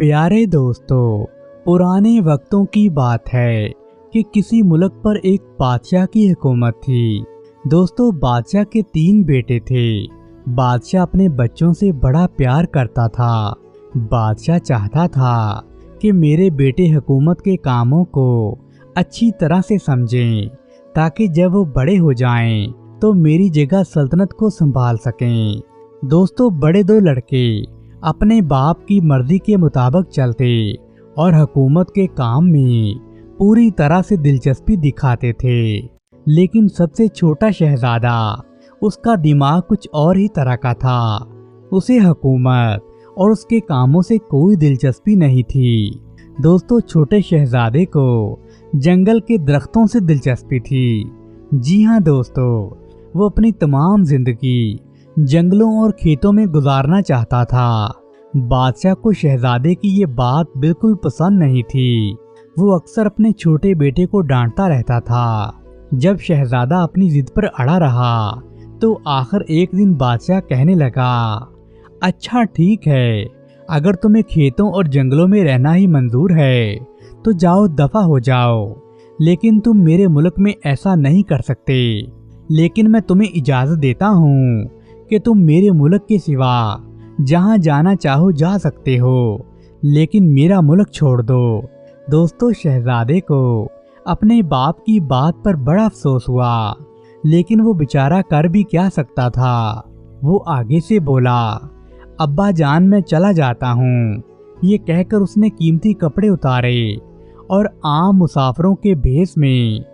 प्यारे दोस्तों, पुराने वक्तों की बात है कि किसी मुल्क पर एक बादशाह की हुकूमत थी। दोस्तों, बादशाह के 3 बेटे थे। बादशाह अपने बच्चों से बड़ा प्यार करता था। बादशाह चाहता था कि मेरे बेटे हुकूमत के कामों को अच्छी तरह से समझें, ताकि जब वो बड़े हो जाएं तो मेरी जगह सल्तनत को संभाल सकें। दोस्तों, बड़े 2 लड़के अपने बाप की मर्जी के मुताबिक चलते और हुकूमत के काम में पूरी तरह से दिलचस्पी दिखाते थे। लेकिन सबसे छोटा शहजादा, उसका दिमाग कुछ और ही तरह का था। उसे हुकूमत और उसके कामों से कोई दिलचस्पी नहीं थी। दोस्तों, छोटे शहजादे को जंगल के दरख्तों से दिलचस्पी थी। जी हाँ दोस्तों, वो अपनी तमाम जिंदगी जंगलों और खेतों में गुजारना चाहता था। बादशाह को शहजादे की ये बात बिल्कुल पसंद नहीं थी। वो अक्सर अपने छोटे बेटे को डांटता रहता था। जब शहजादा अपनी जिद पर अड़ा रहा तो आखिर एक दिन बादशाह कहने लगा, अच्छा ठीक है, अगर तुम्हें खेतों और जंगलों में रहना ही मंजूर है तो जाओ, दफा हो जाओ। लेकिन तुम मेरे मुल्क में ऐसा नहीं कर सकते। लेकिन मैं तुम्हें इजाजत देता हूँ कि तुम मेरे मुल्क के सिवा जहाँ जाना चाहो जा सकते हो, लेकिन मेरा मुल्क छोड़ दो। दोस्तों, शहजादे को अपने बाप की बात पर बड़ा अफसोस हुआ, लेकिन वो बेचारा कर भी क्या सकता था। वो आगे से बोला, अब्बा जान, मैं चला जाता हूँ। ये कहकर उसने कीमती कपड़े उतारे और आम मुसाफिरों के भेष में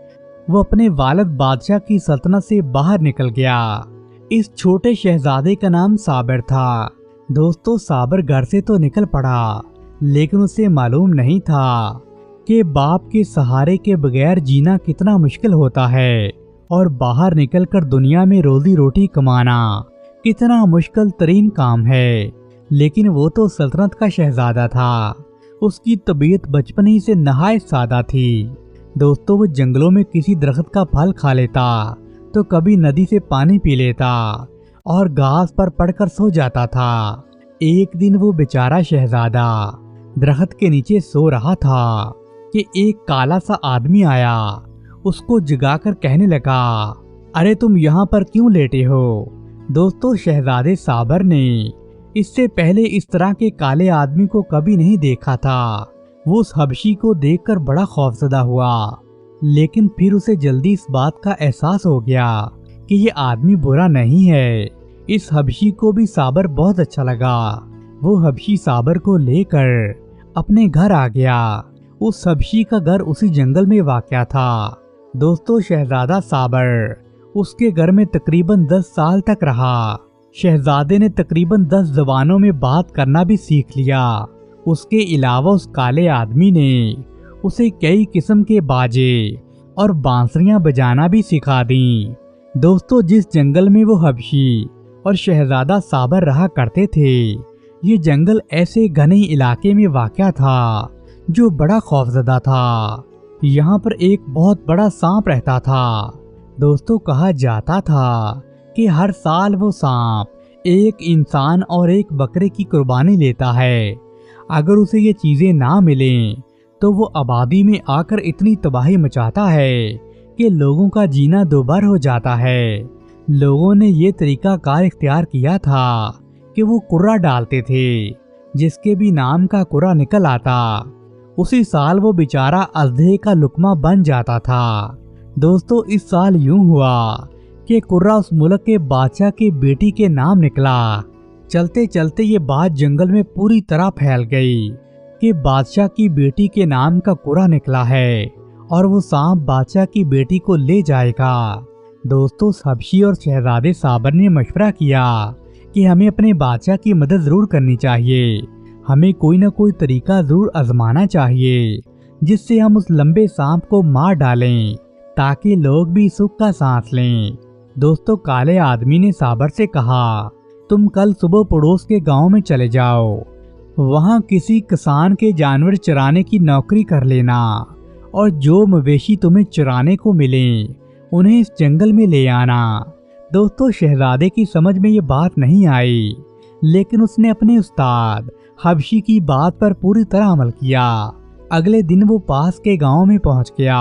वो अपने वालिद बादशाह की सल्तनत से बाहर निकल गया। इस छोटे शहजादे का नाम साबिर था। दोस्तों, साबिर घर से तो निकल पड़ा, लेकिन उसे मालूम नहीं था कि बाप के सहारे के बगैर जीना कितना मुश्किल होता है और बाहर निकलकर दुनिया में रोजी रोटी कमाना कितना मुश्किल तरीन काम है। लेकिन वो तो सल्तनत का शहजादा था। उसकी तबीयत बचपन ही से नहायत सादा थी। दोस्तों, वो जंगलों में किसी दरख्त का फल खा लेता तो कभी नदी से पानी पी लेता और घास पर पड़कर सो जाता था। एक दिन वो बेचारा शहजादा दरख्त के नीचे सो रहा था कि एक काला सा आदमी आया। उसको जगाकर कहने लगा, अरे तुम यहाँ पर क्यों लेटे हो? दोस्तों, शहजादे साबिर ने इससे पहले इस तरह के काले आदमी को कभी नहीं देखा था। वो उस हबशी को देखकर बड़ा खौफजदा हुआ, लेकिन फिर उसे जल्दी इस बात का एहसास हो गया कि ये आदमी बुरा नहीं है। इस हबशी को भी साबिर बहुत अच्छा लगा। वो हबशी साबिर को लेकर अपने घर आ गया। उस हबशी का घर उसी जंगल में वाक़या था। दोस्तों, शहजादा साबिर उसके घर में तकरीबन 10 साल तक रहा। शहजादे ने तकरीबन 10 ज़बानों में बात करना भी सीख लिया। उसके अलावा उस काले आदमी ने उसे कई किस्म के बाजे और बांसुरियां बजाना भी सिखा दी। दोस्तों, जिस जंगल में वो हबशी और शहजादा साबिर रहा करते थे, ये जंगल ऐसे घने इलाके में वाक़या था जो बड़ा खौफजदा था। यहाँ पर एक बहुत बड़ा सांप रहता था। दोस्तों, कहा जाता था कि हर साल वो सांप एक इंसान और एक बकरे की कुर्बानी लेता है। अगर उसे ये चीजें ना मिलें तो वो आबादी में आकर इतनी तबाही मचाता है कि लोगों का जीना दोबार हो जाता है। लोगों ने ये तरीका कार इख्तियार किया था कि वो कुर्रा डालते थे, जिसके भी नाम का कुर्रा निकल आता, उसी साल वो बेचारा अजदहे का लुकमा बन जाता था। दोस्तों, इस साल यूं हुआ कि कुर्रा उस मुल्क के बादशाह के बेटी के नाम निकला। चलते चलते ये बात जंगल में पूरी तरह फैल गई कि बादशाह की बेटी के नाम का कुर्रा निकला है और वो सांप बादशाह की बेटी को ले जाएगा। दोस्तों, हबशी और शहजादे साबिर ने मशवरा किया कि हमें अपने बादशाह की मदद जरूर करनी चाहिए। हमें कोई ना कोई तरीका जरूर आजमाना चाहिए जिससे हम उस लंबे सांप को मार डालें, ताकि लोग भी सुख का सांस लें। दोस्तों, काले आदमी ने साबिर से कहा, तुम कल सुबह पड़ोस के गांव में चले जाओ, वहां किसी किसान के जानवर चराने की नौकरी कर लेना और जो मवेशी तुम्हें चराने को मिले उन्हें इस जंगल में ले आना। दोस्तों, शहजादे की समझ में ये बात नहीं आई, लेकिन उसने अपने उस्ताद हबशी की बात पर पूरी तरह अमल किया। अगले दिन वो पास के गांव में पहुंच गया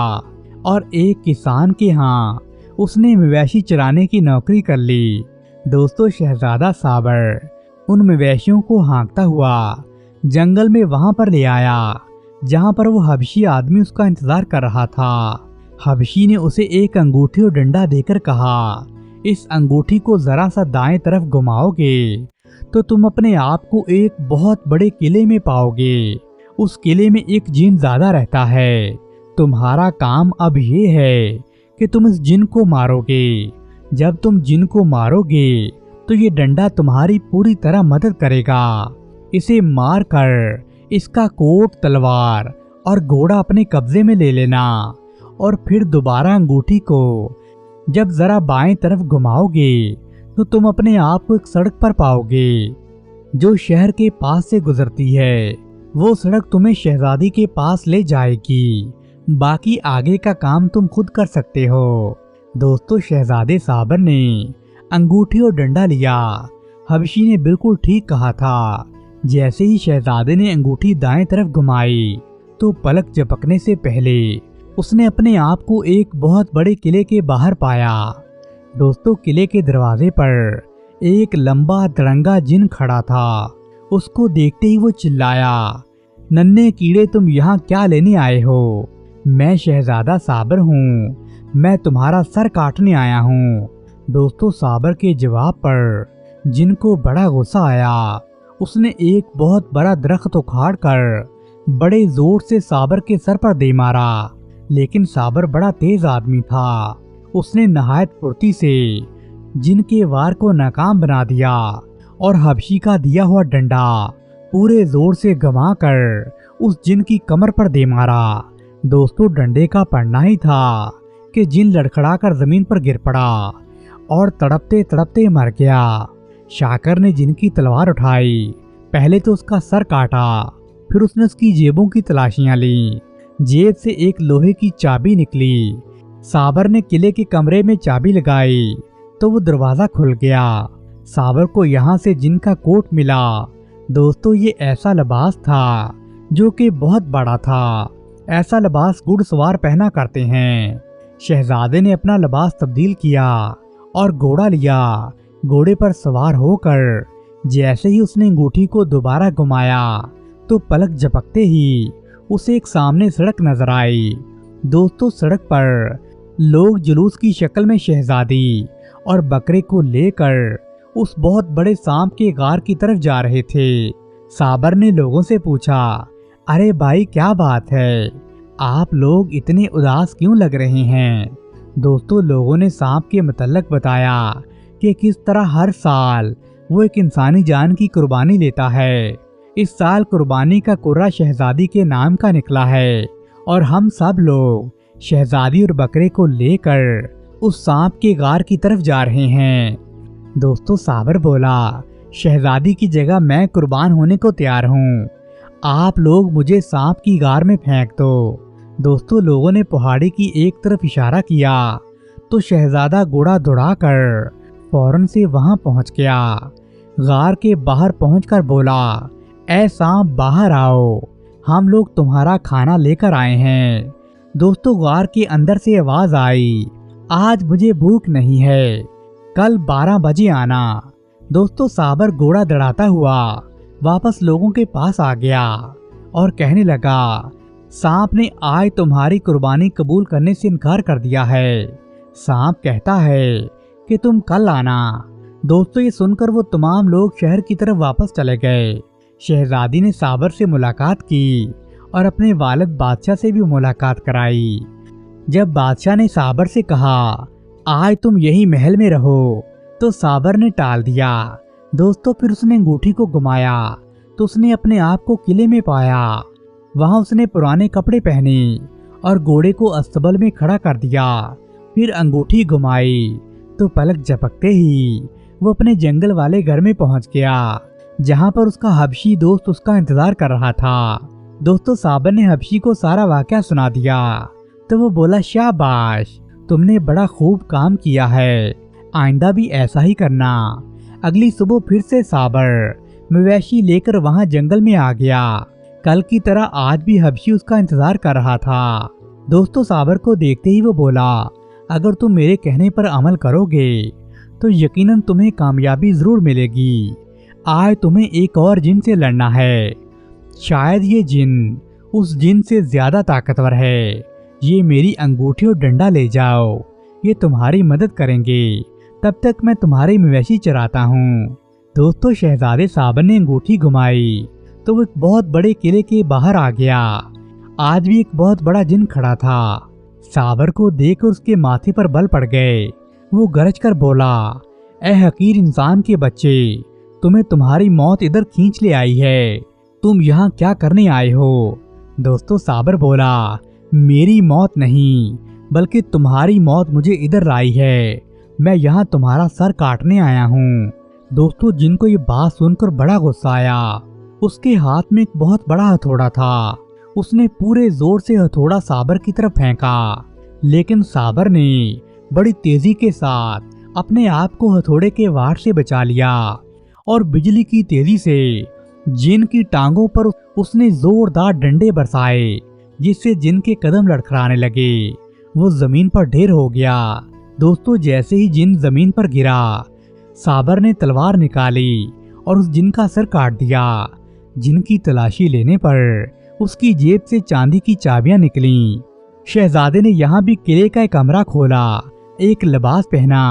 और एक किसान के यहाँ उसने मवेशी चराने की नौकरी कर ली। दोस्तों, शहजादा साबर उन मवेशियों को हाँकता हुआ जंगल में वहां पर ले आया जहां पर वो हबशी आदमी उसका इंतजार कर रहा था। हबशी ने उसे एक अंगूठी और डंडा देकर कहा, इस अंगूठी को जरा सा दाएं तरफ घुमाओगे तो तुम अपने आप को एक बहुत बड़े किले में पाओगे। उस किले में एक जिन ज्यादा रहता है। तुम्हारा काम अब ये है कि तुम इस जिन को मारोगे। जब तुम जिन को मारोगे तो ये डंडा तुम्हारी पूरी तरह मदद करेगा। इसे मार कर इसका कोट, तलवार और घोड़ा अपने कब्जे में ले लेना और फिर दोबारा अंगूठी को जब जरा बाएं तरफ घुमाओगे तो तुम अपने आप को एक सड़क पर पाओगे जो शहर के पास से गुजरती है। वो सड़क तुम्हें शहजादी के पास ले जाएगी। बाकी आगे का काम तुम खुद कर सकते हो। दोस्तों, शहजादे साबर ने अंगूठी और डंडा लिया। हबशी ने बिल्कुल ठीक कहा था। जैसे ही शहजादे ने अंगूठी दाएं तरफ घुमाई तो पलक झपकने से पहले उसने अपने आप को एक बहुत बड़े किले के बाहर पाया। दोस्तों, किले के दरवाजे पर एक लंबा तिरंगा जिन खड़ा था। उसको देखते ही वो चिल्लाया, नन्हे कीड़े, तुम यहाँ क्या लेने आए हो? मैं शहजादा साबर हूँ। मैं तुम्हारा सर काटने आया हूँ। दोस्तों, साबर के जवाब पर जिन को बड़ा गुस्सा आया। उसने एक बहुत बड़ा दरख्त उखाड़ कर बड़े जोर से साबर के सर पर दे मारा। लेकिन साबर बड़ा तेज आदमी था। उसने नहायत फुर्ती से जिन के वार को नाकाम बना दिया और हबशी का दिया हुआ डंडा पूरे जोर से घुमा कर उस जिन की कमर पर दे मारा। दोस्तों, डंडे का पड़ना ही था कि जिन लड़खड़ा कर जमीन पर गिर पड़ा और तड़पते तड़पते मर गया। शाकर ने जिन की तलवार उठाई। पहले तो उसका सर काटा, फिर उसने उसकी जेबों की तलाशियां ली। जेब से एक लोहे की चाबी निकली। साबर ने किले के कमरे में चाबी लगाई तो वो दरवाजा खुल गया। साबर को यहाँ से जिन का कोट मिला। दोस्तों, ये ऐसा लिबास था जो कि बहुत बड़ा था। ऐसा लिबास घुड़सवार पहना करते हैं। शहजादे ने अपना लिबास तब्दील किया और घोड़ा लिया। घोड़े पर सवार होकर जैसे ही उसने अंगूठी को दोबारा घुमाया तो पलक झपकते ही उसे एक सामने सड़क नजर आई। दोस्तों, सड़क पर लोग जुलूस की शक्ल में शहजादी और बकरे को लेकर उस बहुत बड़े सांप के गार की तरफ जा रहे थे। साबर ने लोगों से पूछा, अरे भाई, क्या बात है? आप लोग इतने उदास क्यों लग रहे हैं? दोस्तों, लोगों ने सांप के मुतल्लक बताया कि किस तरह हर साल वो एक इंसानी जान की कुर्बानी लेता है। इस साल कुर्बानी का कुर्रा शहजादी के नाम का निकला है और हम सब लोग शहजादी और बकरे को लेकर उस सांप के गार की तरफ जा रहे हैं। दोस्तों, साबर बोला, शहजादी की जगह मैं कुर्बान होने को तैयार हूँ। आप लोग मुझे सांप की गार में फेंक दो। दोस्तों, लोगों ने पहाड़ी की एक तरफ इशारा किया तो शहजादा घोड़ा दौड़ाकर फौरन से वहां पहुंच गया। गार के बाहर पहुंचकर बोला, ऐ सांप, बाहर आओ, हम लोग तुम्हारा खाना लेकर आए हैं। दोस्तों, गार के अंदर से आवाज आई, आज मुझे भूख नहीं है, कल 12 बजे आना। दोस्तों, साबर घोड़ा दौड़ाता हुआ वापस लोगों के पास आ गया और कहने लगा, सांप ने आज तुम्हारी कुर्बानी कबूल करने से इनकार कर दिया है। सांप कहता है कि तुम कल आना। दोस्तों, ये सुनकर वो तमाम लोग शहर की तरफ वापस चले गए। शहजादी ने साबर से मुलाकात की और अपने वालिद बादशाह से भी मुलाकात कराई। जब बादशाह ने साबर से कहा, आज तुम यही महल में रहो, तो साबर ने टाल दिया। दोस्तों, फिर उसने अंगूठी को घुमाया तो उसने अपने आप को किले में पाया। वहां उसने पुराने कपड़े पहने और घोड़े को अस्तबल में खड़ा कर दिया। फिर अंगूठी घुमाई तो पलक झपकते ही वो अपने जंगल वाले घर में पहुंच गया, जहां पर उसका हबशी दोस्त उसका इंतजार कर रहा था। दोस्तों, साबर ने हबशी को सारा वाकया सुना दिया तो वो बोला, शाबाश, तुमने बड़ा खूब काम किया है, आइंदा भी ऐसा ही करना। अगली सुबह फिर से साबर مویشی لے کر وہاں جنگل میں آ گیا۔ کل کی طرح آج بھی حبشی اس کا انتظار کر رہا تھا۔ دوستو صابر کو دیکھتے ہی وہ بولا، اگر تم میرے کہنے پر عمل کرو گے تو یقیناً تمہیں کامیابی ضرور ملے گی۔ آج تمہیں ایک اور جن سے لڑنا ہے، شاید یہ جن اس جن سے زیادہ طاقتور ہے۔ یہ میری انگوٹھی اور ڈنڈا لے جاؤ، یہ تمہاری مدد کریں گے، تب تک میں تمہارے مویشی چراتا ہوں۔ دوستو شہزادے صابر نے انگوٹھی گھمائی تو وہ ایک بہت بڑے قلعے کے باہر آ گیا۔ آج بھی ایک بہت بڑا جن کھڑا تھا۔ صابر کو دیکھ کر اس کے ماتھے پر بل پڑ گئے۔ وہ گرج کر بولا، اے حقیر انسان کے بچے، تمہیں تمہاری موت ادھر کھینچ لے آئی ہے، تم یہاں کیا کرنے آئے ہو؟ دوستو صابر بولا، میری موت نہیں بلکہ تمہاری موت مجھے ادھر لائی ہے، میں یہاں تمہارا سر کاٹنے آیا ہوں۔ دوستو جن کو یہ بات سن کر بڑا غصہ آیا۔ اس کے ہاتھ میں ایک بہت بڑا ہتھوڑا تھا۔ اس نے پورے زور سے ہتھوڑا صابر کی طرف پھینکا، لیکن صابر نے بڑی تیزی کے ساتھ اپنے آپ کو ہتھوڑے کے وار سے بچا لیا اور بجلی کی تیزی سے جن کی ٹانگوں پر اس نے زوردار ڈنڈے برسائے، جس سے جن کے قدم لڑکھڑانے لگے۔ وہ زمین پر ڈھیر ہو گیا۔ دوستو جیسے ہی جن زمین پر گرا، صابر نے تلوار نکالی اور اس جن کا سر کاٹ دیا۔ جن کی تلاشی لینے پر اس کی جیب سے چاندی کی چابیاں نکلیں۔ شہزادے نے یہاں بھی قلعے کا ایک کمرہ کھولا، ایک لباس پہنا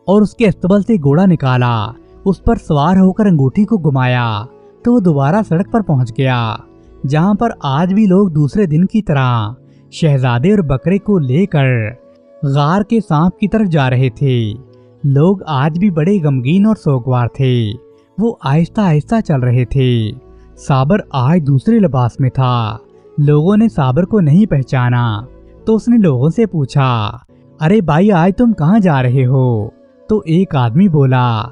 اور اس کے استبل سے گھوڑا نکالا۔ اس پر سوار ہو کر انگوٹھی کو گھمایا تو وہ دوبارہ سڑک پر پہنچ گیا، جہاں پر آج بھی لوگ دوسرے دن کی طرح شہزادے اور بکرے کو لے کر غار کے سانپ کی طرف جا رہے تھے۔ لوگ آج بھی بڑے غمگین اور سوگوار تھے۔ وہ آہستہ آہستہ چل رہے تھے۔ صابر آج دوسرے لباس میں تھا۔ لوگوں نے صابر کو نہیں پہچانا تو اس نے لوگوں سے پوچھا، ارے بھائی آج تم کہاں جا رہے ہو؟ تو ایک آدمی بولا،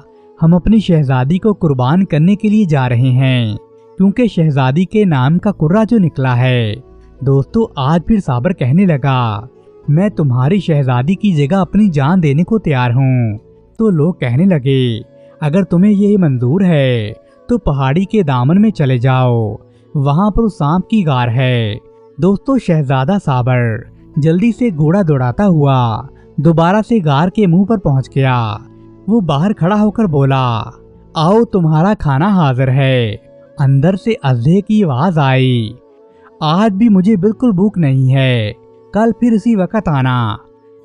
ہم اپنی شہزادی کو قربان کرنے کے لیے جا رہے ہیں، کیونکہ شہزادی کے نام کا کرہ جو نکلا ہے۔ دوستو آج پھر صابر کہنے لگا، میں تمہاری شہزادی کی جگہ اپنی جان دینے کو تیار ہوں۔ تو لوگ کہنے لگے، اگر تمہیں یہ منظور ہے تو پہاڑی کے دامن میں چلے جاؤ، وہاں پر سانپ کی غار ہے۔ دوستو شہزادہ صابر جلدی سے گھوڑا دوڑاتا ہوا دوبارہ سے غار کے منہ پر پہنچ گیا۔ وہ باہر کھڑا ہو کر بولا، آؤ تمہارا کھانا حاضر ہے۔ اندر سے اژدھے کی آواز آئی، آج بھی مجھے بالکل بھوک نہیں ہے، کل پھر اسی وقت آنا۔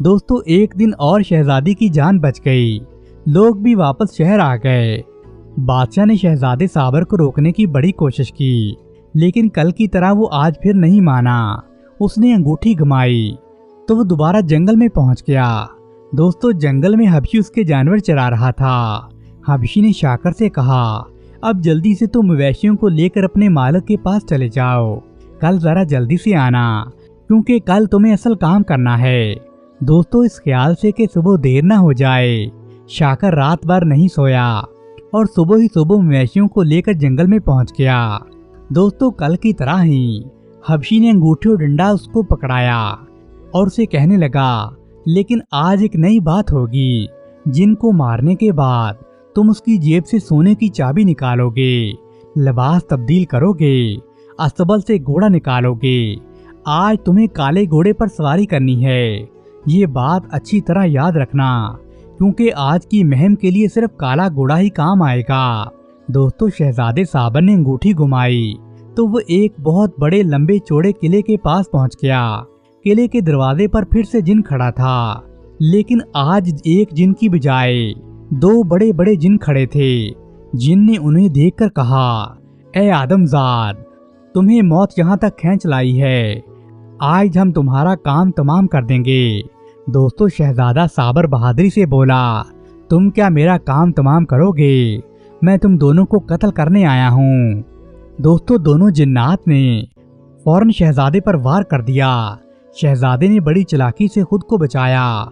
دوستو ایک دن اور شہزادی کی جان بچ گئی۔ لوگ بھی واپس شہر آ گئے۔ بادشاہ نے شہزادے صابر کو روکنے کی بڑی کوشش کی، لیکن کل کی طرح وہ آج پھر نہیں مانا۔ اس نے انگوٹھی گھمائی تو وہ دوبارہ جنگل میں پہنچ گیا۔ دوستو جنگل میں حبشی اس کے جانور چرا رہا تھا۔ حبشی نے شاکر سے کہا، اب جلدی سے تم مویشیوں کو لے کر اپنے مالک کے پاس چلے جاؤ، کل ذرا جلدی سے آنا، کیونکہ کل تمہیں اصل کام کرنا ہے۔ دوستو اس خیال سے کہ صبح دیر نہ ہو جائے، شاکر رات بھر نہیں سویا اور صبح ہی صبح مویشیوں کو لے کر جنگل میں پہنچ گیا۔ دوستو کل کی طرح ہی حبشی نے انگوٹھی اور ڈنڈا اس کو پکڑایا اور اسے کہنے لگا، لیکن آج ایک نئی بات ہوگی، جن کو مارنے کے بعد تم اس کی جیب سے سونے کی چابی نکالو گے، لباس تبدیل کرو گے، استبل سے گھوڑا نکالو گے۔ آج تمہیں کالے گھوڑے پر سواری کرنی ہے، یہ بات اچھی طرح یاد رکھنا، کیونکہ آج کی مہم کے لیے صرف کالا گھوڑا ہی کام آئے گا۔ دوستو شہزادے صابر نے انگوٹھی گھمائی تو وہ ایک بہت بڑے لمبے چوڑے قلعے کے پاس پہنچ گیا۔ قلعے کے دروازے پر پھر سے جن کھڑا تھا، لیکن آج ایک جن کی بجائے دو بڑے بڑے جن کھڑے تھے۔ جن نے انہیں دیکھ کر کہا، اے آدم زاد، تمہیں موت یہاں تک کھینچ لائی ہے، آج ہم تمہارا کام تمام کر دیں گے۔ دوستو شہزادہ صابر بہادری سے بولا، تم کیا میرا کام تمام کرو گے؟ میں تم دونوں کو قتل کرنے آیا ہوں۔ دوستو دونوں جنات نے فوراً شہزادے پر وار کر دیا۔ شہزادے نے بڑی چلاکی سے خود کو بچایا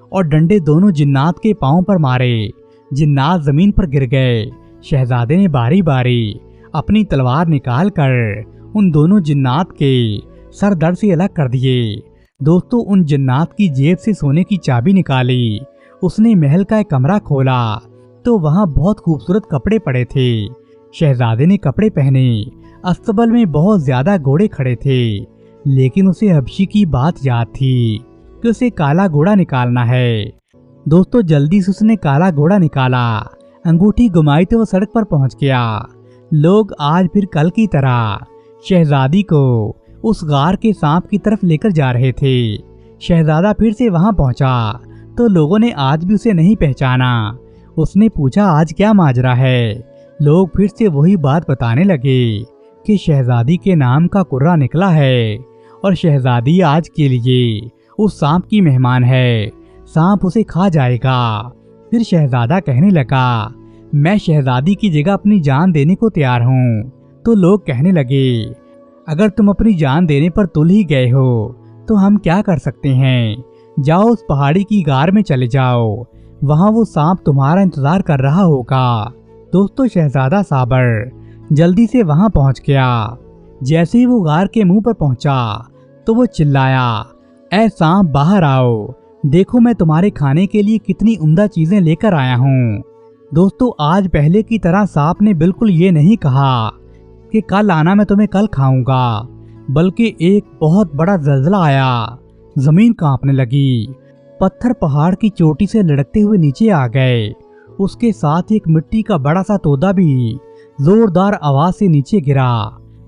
اور ڈنڈے دونوں جنات کے پاؤں پر مارے۔ جنات زمین پر گر گئے۔ شہزادے نے باری باری اپنی تلوار نکال کر ان دونوں جنات کے سر دڑ سے الگ کر دیے۔ دوستو ان جنات کی جیب سے سونے کی چابی نکالی۔ اس نے محل کا ایک کمرہ کھولا تو وہاں بہت خوبصورت کپڑے پڑے تھے۔ शहजादे ने कपड़े पहने। अस्तबल में बहुत ज्यादा घोड़े खड़े थे, लेकिन उसे हबशी की बात याद थी कि उसे काला घोड़ा निकालना है। दोस्तों जल्दी से उसने काला घोड़ा निकाला, अंगूठी घुमाई तो वो सड़क पर पहुंच गया। लोग आज फिर कल की तरह शहजादी को उस गार के सांप की तरफ लेकर जा रहे थे। शहजादा फिर से वहां पहुंचा तो लोगों ने आज भी उसे नहीं पहचाना। उसने पूछा आज क्या माजरा है। लोग फिर से वही बात बताने लगे कि शहजादी के नाम का कुर्रा निकला है और शहजादी आज के लिए उस सांप की मेहमान है, सांप उसे खा जाएगा। फिर शहजादा कहने लगा मैं शहजादी की जगह अपनी जान देने को तैयार हूँ। तो लोग कहने लगे अगर तुम अपनी जान देने पर तुल ही गए हो तो हम क्या कर सकते हैं, जाओ उस पहाड़ी की गार में चले जाओ, वहाँ वो सांप तुम्हारा इंतजार कर रहा होगा। दोस्तों शहजादा साबर जल्दी से वहाँ पहुँच गया। जैसे ही वो गार के मुंह पर पहुँचा तो वो चिल्लाया ऐ सांप बाहर आओ, देखो मैं तुम्हारे खाने के लिए कितनी उम्दा चीजें लेकर आया हूँ। दोस्तों आज पहले की तरह सांप ने बिल्कुल ये नहीं कहा कि कल आना मैं तुम्हें कल खाऊंगा, बल्कि एक बहुत बड़ा ज़लज़ला आया, जमीन कांपने लगी, पत्थर पहाड़ की चोटी से लड़कते हुए नीचे आ गए। उसके साथ एक मिट्टी का बड़ा सा तोदा भी जोरदार आवाज से नीचे गिरा।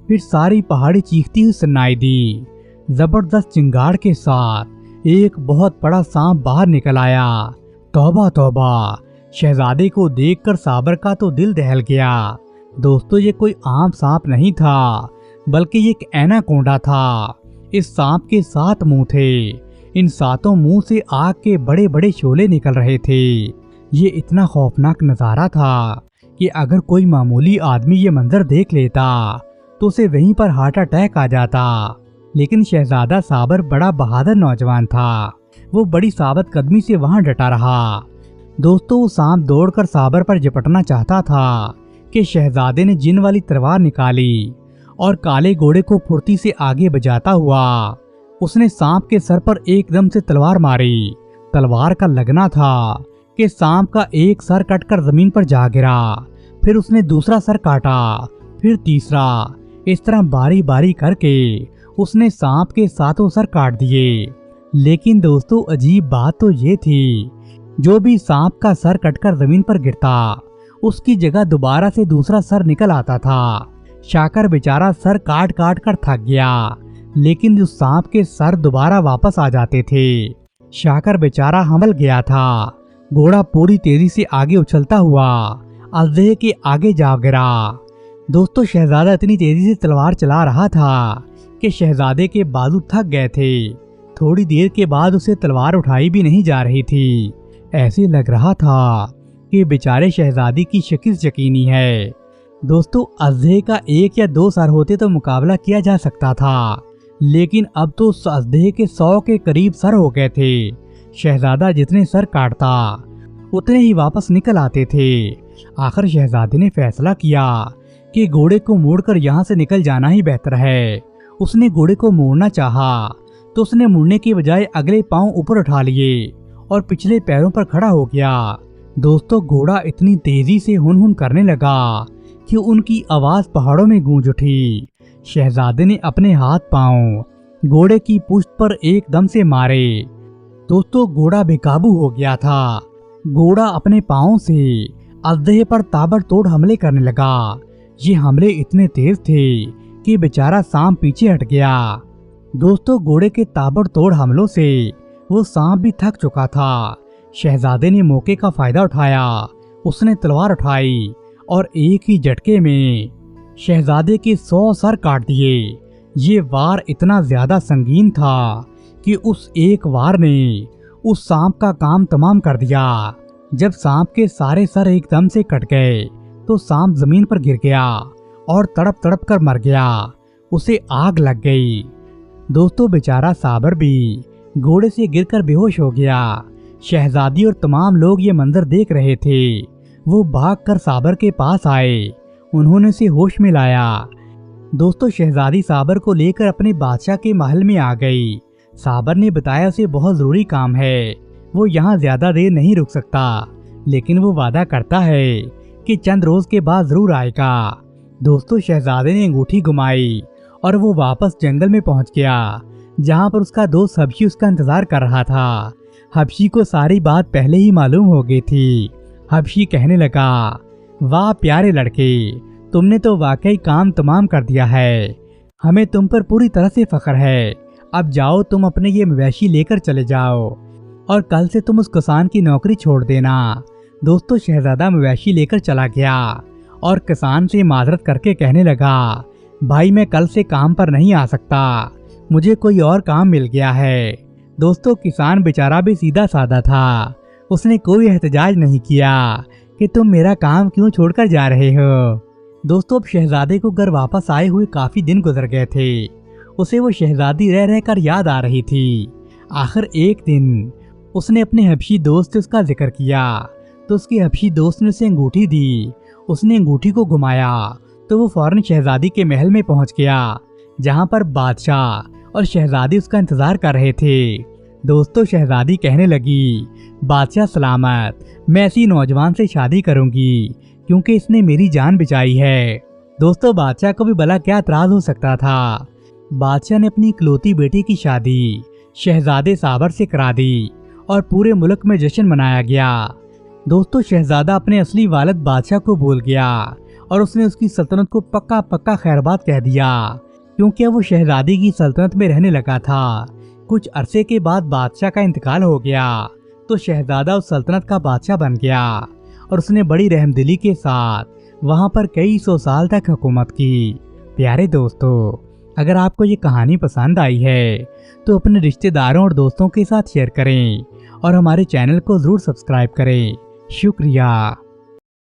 फिर सारी पहाड़ी चीखती हुई सुनाई दी। जबरदस्त चिंगाड़ के साथ एक बहुत बड़ा सांप बाहर निकल आया। तौबा तौबा, शहजादे को देखकर साबर का तो दिल दहल गया। दोस्तों ये कोई आम सांप नहीं था, बल्कि ये एक एनाकोंडा था। इस सांप के 7 मुंह थे। इन 7 मुंह से आग के बड़े बड़े शोले निकल रहे थे। ये इतना खौफनाक नजारा था कि अगर कोई मामूली आदमी ये मंजर देख लेता तो उसे वहीं पर हार्ट अटैक आ जाता। लेकिन शहजादा साबर बड़ा बहादुर नौजवान था, वो बड़ी साबत कदमी से वहां डटा रहा। दोस्तों वो सांप दौड़कर साबर पर झपटना चाहता था कि शहजादे ने जिन वाली तलवार निकाली और काले घोड़े को फुर्ती से आगे बजाता हुआ उसने सांप के सर पर एकदम से तलवार मारी। तलवार का लगना था कि सांप का एक सर कटकर जमीन पर जा गिरा। फिर उसने दूसरा सर काटा, फिर तीसरा। इस तरह बारी बारी करके उसने सांप के 7 सर काट दिए। लेकिन दोस्तों अजीब बात तो ये थी, जो भी सांप का सर कटकर जमीन पर गिरता उसकी जगह दोबारा से दूसरा सर निकल आता था। शाकर बेचारा सर काट काट कर थक गया, लेकिन उस सांप के सर दोबारा वापस आ जाते थे। शाकर बेचारा हमल गया था। घोड़ा पूरी तेजी से आगे उछलता हुआ अजदहे के आगे जा गिरा। दोस्तों शहजादा इतनी तेजी से तलवार चला रहा था कि शहजादे के बाजू थक गए थे। थोड़ी देर के बाद उसे तलवार उठाई भी नहीं जा रही थी। ऐसे लग रहा था कि बेचारे शहजादी की शक्ल यकीनी है। दोस्तों अजदहे का 1 या 2 सर होते तो मुकाबला किया जा सकता था, लेकिन अब तो अजदहे के 100 के करीब सर हो गए थे। शहजादा जितने सर काटता उतने ही वापस निकल आते थे। आखिर शहजादे ने फैसला किया कि घोड़े को मोड़कर यहाँ से निकल जाना ही बेहतर है। उसने घोड़े को मोड़ना चाहा तो उसने मुड़ने की बजाय अगले पांव ऊपर उठा लिए और पिछले पैरों पर खड़ा हो गया। दोस्तों घोड़ा इतनी तेजी से हुन हुन करने लगा कि उनकी आवाज पहाड़ों में गूंज उठी। शहजादे ने अपने हाथ पांव घोड़े की पुश्त पर एकदम से मारे। दोस्तों घोड़ा बेकाबू हो गया था। घोड़ा अपने पांव से अजदहे पर ताबड़तोड़ हमले करने लगा। ये हमले इतने तेज थे कि बेचारा सांप पीछे हट गया। दोस्तों घोड़े के ताबड़तोड़ हमलों से वो सांप भी थक चुका था। शहजादे ने मौके का फायदा उठाया। उसने तलवार उठाई और एक ही झटके में शहजादे के 100 सर काट दिए। ये वार इतना ज्यादा संगीन था कि उस एक वार ने उस सांप का काम तमाम कर दिया। जब सांप के सारे सर एकदम से कट गए तो सांप जमीन पर गिर गया और तड़प तड़प कर मर गया। उसे आग लग गई। दोस्तों बेचारा साबर भी घोड़े से गिरकर बेहोश हो गया। शहजादी और तमाम लोग ये मंजर देख रहे थे। वो भागकर साबर के पास आए। उन्होंने उसे होश में लाया। दोस्तों शहजादी साबर को लेकर अपने बादशाह के महल में आ गई। साबर ने बताया उसे बहुत जरूरी काम है, वो यहाँ ज्यादा देर नहीं रुक सकता, लेकिन वो वादा करता है कि चंद रोज के बाद जरूर आएगा। दोस्तों शहजादे ने अंगूठी घुमाई और वो वापस जंगल में पहुंच गया, जहां पर उसका दोस्त हबशी उसका इंतजार कर रहा था। हबशी को सारी बात पहले ही मालूम हो गई थी। हबशी कहने लगा, वाह प्यारे लड़के, तुमने तो वाकई काम तमाम कर दिया है। हमें तुम पर पूरी तरह से फख्र है। अब जाओ, तुम अपने ये मवेशी लेकर चले जाओ और कल से तुम उस किसान की नौकरी छोड़ देना। दोस्तों शहजादा मवेशी लेकर चला गया और किसान से माजरत करके कहने लगा, भाई मैं कल से काम पर नहीं आ सकता, मुझे कोई और काम मिल गया है। दोस्तों किसान बेचारा भी सीधा साधा था, उसने कोई एहतजाज नहीं किया कि तुम मेरा काम क्यों छोड़कर जा रहे हो। दोस्तों अब शहजादे को घर वापस आए हुए काफी दिन गुजर गए थे। उसे वो शहजादी रह रह कर याद आ रही थी। आखिर एक दिन उसने अपने हबशी दोस्त से उसका जिक्र किया तो उसके हबशी दोस्त ने उसे अंगूठी दी। उसने अंगूठी को घुमाया तो वो फौरन शहजादी के महल में पहुंच गया, जहां पर बादशाह और शहजादी उसका इंतजार कर रहे थे। दोस्तों शहजादी कहने लगी, बादशाह सलामत, मैं ऐसी नौजवान से शादी करूंगी क्योंकि इसने मेरी जान बचाई है। दोस्तों बादशाह को भी भला क्या एतराज हो सकता था। बादशाह ने अपनी इकलौती बेटी की शादी शहजादे साबर से करा दी और पूरे मुल्क में जश्न मनाया गया। दोस्तों शहजादा अपने असली वालिद बादशाह को भूल गया और उसने उसकी सल्तनत को पक्का पक्का खैरबाद कह दिया, क्योंकि वो शहजादी की सल्तनत में रहने लगा था। कुछ अरसे के बाद बादशाह का इंतकाल हो गया तो शहजादा उस सल्तनत का बादशाह बन गया और उसने बड़ी रहमदिली के साथ वहां पर कई सौ साल तक हुकूमत की। प्यारे दोस्तों, अगर आपको ये कहानी पसंद आई है तो अपने रिश्तेदारों और दोस्तों के साथ शेयर करें और हमारे चैनल को जरूर सब्सक्राइब करें। शुक्रिया।